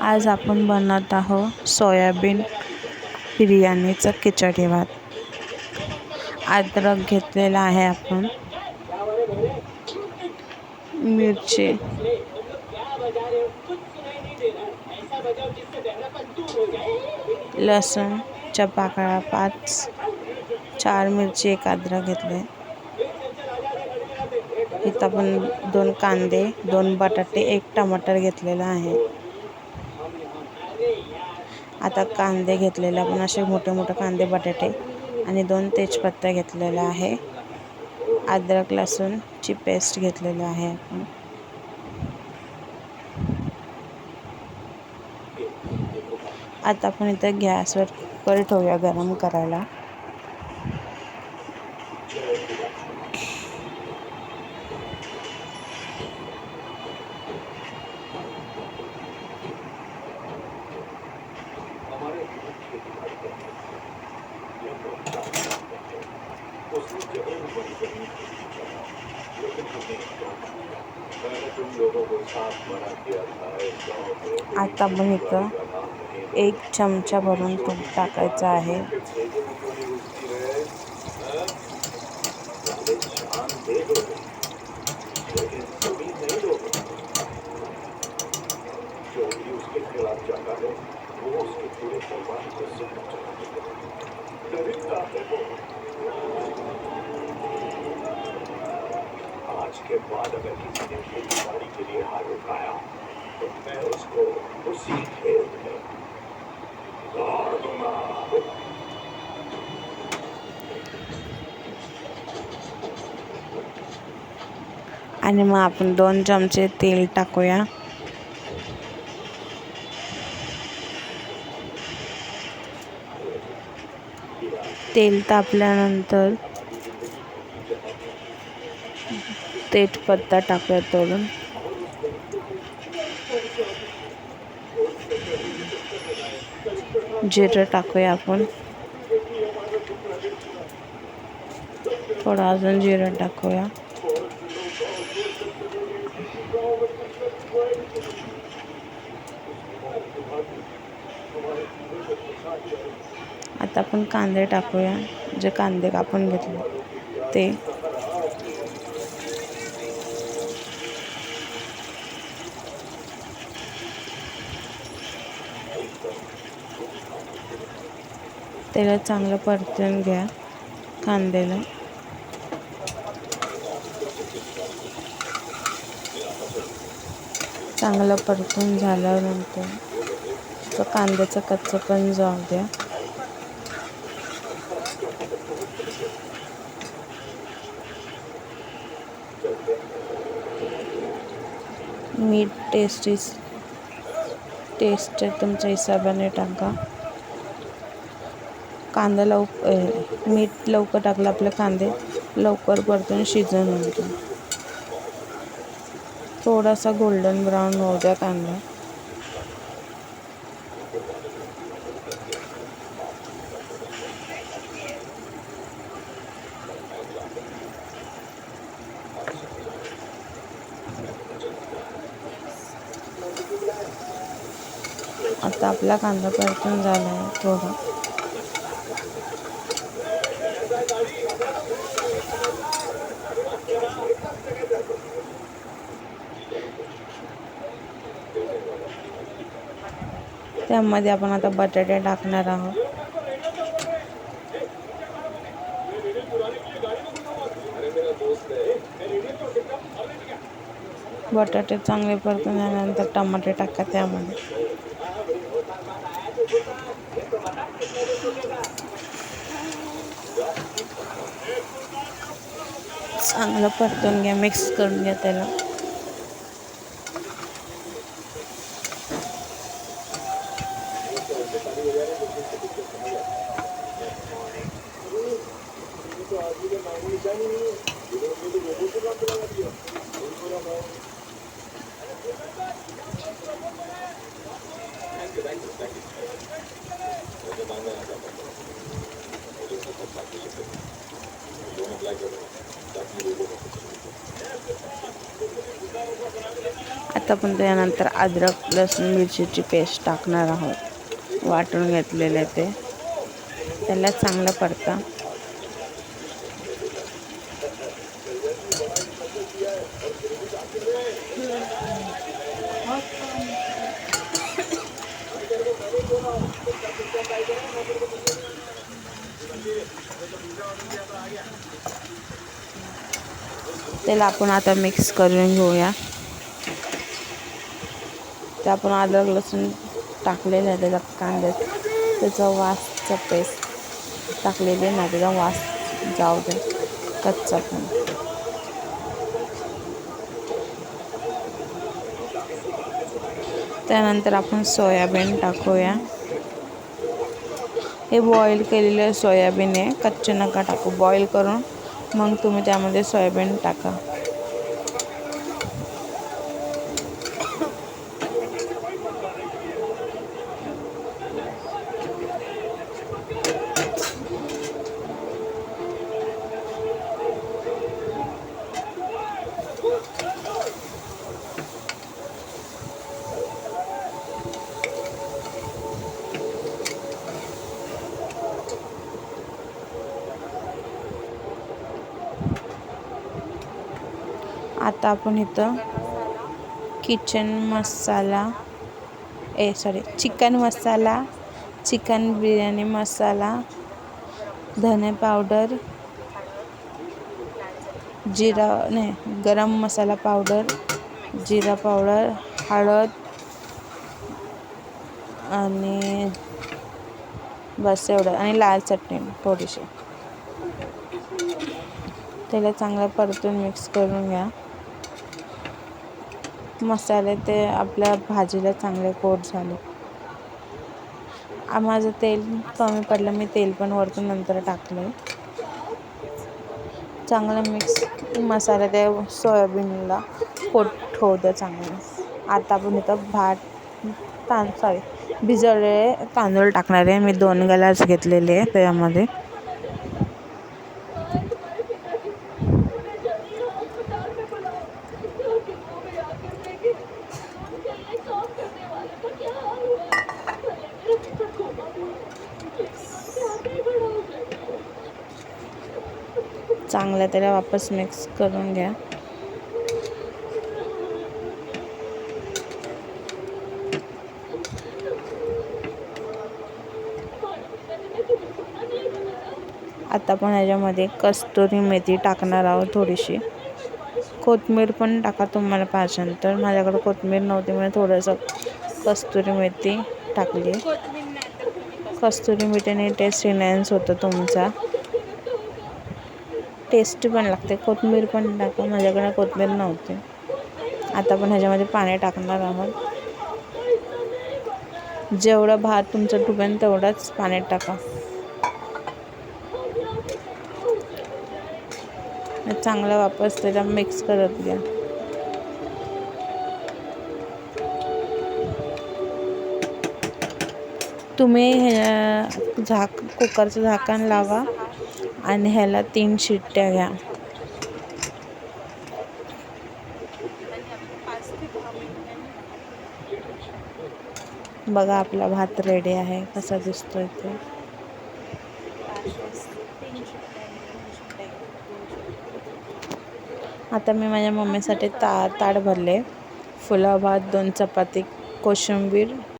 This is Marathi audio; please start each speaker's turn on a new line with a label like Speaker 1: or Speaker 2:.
Speaker 1: आज आपण बनवत आहोत सोयाबीन बिर्याणीचा खिचडी भात। अद्रक घेतलेला आहे आपण, मिरची, लसूणच्या पाकळ्या 4 मिरची, 1 अद्रक घेतले। इथं आपण 2 कांदे, 2 बटाटे, 1 टमाटर घेतलेला आहे। आता कांदे घेतलेले आपण असे मोठे मोठे कांदे, बटाटे आणि 2 तेजपत्ता घेतलेला आहे। अद्रक लसूणची पेस्ट घेतलेली आहे आपण। आता आपण इथं गॅसवर कुकर ठेवूया गरम करायला। आता आपण इथं 1 चमचा भरून तूप टाकायचं आहे।
Speaker 2: आज के बाद अगर किसी ने खेती बाड़ी के लिए हाथ उठाया तो मैं उसको उसी खेत में गाड़ दूंगा।
Speaker 1: आणि मग आपण 2 चमचे तेल टाकूया। तेल तापल्यानंतर तेजपत्ता टाकूया तोडून। जिरं टाकूया आपण, थोडं अजून जिरं टाकूया। आता आपण कांदे टाकूया, जे कांदे कापून घेतले ते। त्याला चांगलं परतून घ्या कांद्याला। चांगलं परतून झाल्यानंतर कांद्याचं कच्चेपण जाऊ द्या। मीठ टेस्ट तुमच्या हिशोबाने टाका। मीठ लवकर टाकलं आपले कांदे लवकर परतून शिजून होतील। थोडासा गोल्डन ब्राऊन होऊ द्या कांदा। आता आपला कांदा परतून झाला आहे थोडा। त्यामध्ये आपण आता बटाटे टाकणार आहोत। बटाटे चांगले परतून झाल्यानंतर टमाटे टाका त्यामध्ये। चांगलं परतून घ्या, मिक्स करून घ्या त्याला। आता आपण त्यानंतर अद्रक लसूण मिरचीची पेस्ट टाकणार आहोत, वाटून घेतलेले ते. त्याला चांगलं परता. त्याला आपण आता मिक्स करून घेऊया. ते आपण अद्रक लसूण टाकलेलं आहे, त्याचा कांद्यात त्याचा वासचा पेस्ट टाकलेली ना, त्याचा वास जाऊ दे कच्चा पण. त्यानंतर आपण सोयाबीन टाकूया. हे बॉईल केलेलं सोयाबीन आहे, कच्चे नका टाकू. बॉईल करून मग तुम्ही त्यामध्ये सोयाबीन टाका. आता आपण इथं चिकन मसाला, चिकन बिर्याणी मसाला, धने पावडर, गरम मसाला पावडर, जिरा पावडर, हळद आणि बस एवढं, आणि लाल चटणी थोडीशी. त्याला चांगलं परतून मिक्स करून घ्या. मसाले ते आपल्या भाजीला चांगले कोट झाले. माझं तेल कमी पडलं, मी तेल पण वरतून नंतर टाकलं. चांगलं मिक्स मसाला ते सोयाबीनला कोट होऊ द्या चांगलं. आता आपण इथं भिजवलेले तांदूळ टाकणार आहे. मी 2 ग्लास घेतलेले आहे त्यामध्ये. चांगलं त्याला वापस मिक्स करून घ्या. आता आपण ह्याच्यामध्ये कस्तुरी मेथी टाकणार आहोत थोडीशी. कोथिंबीर पण टाका तुम्हाला पाहिजे तर. माझ्याकडे कोथिंबीर नव्हती म्हणून थोडंसं कस्तुरी मेथी टाकली. कस्तुरी मेथीने टेस्ट एनहान्स होतं तुमचा. टेस्टी पण लागते. कोथिंबीर पण टाका, माझ्याकडे कोथिंबीर नव्हती. आता आपण ह्याच्यामध्ये पाणी टाकणार आहोत. जेवढं भात तुमचं डुबेल तेवढंच पाणी टाका. चांगलं वापस त्याला मिक्स करत घ्या. तुम्ही कुकरचं झाकण लावा आणि ह्याला 3 शिट्ट्या घ्या. बघा आपला भात रेडी आहे, कसा दिसतोय ते. आता मी माझ्या मम्मीसाठी ताट भरले. फुला भात, 2 चपाती, कोशिंबीर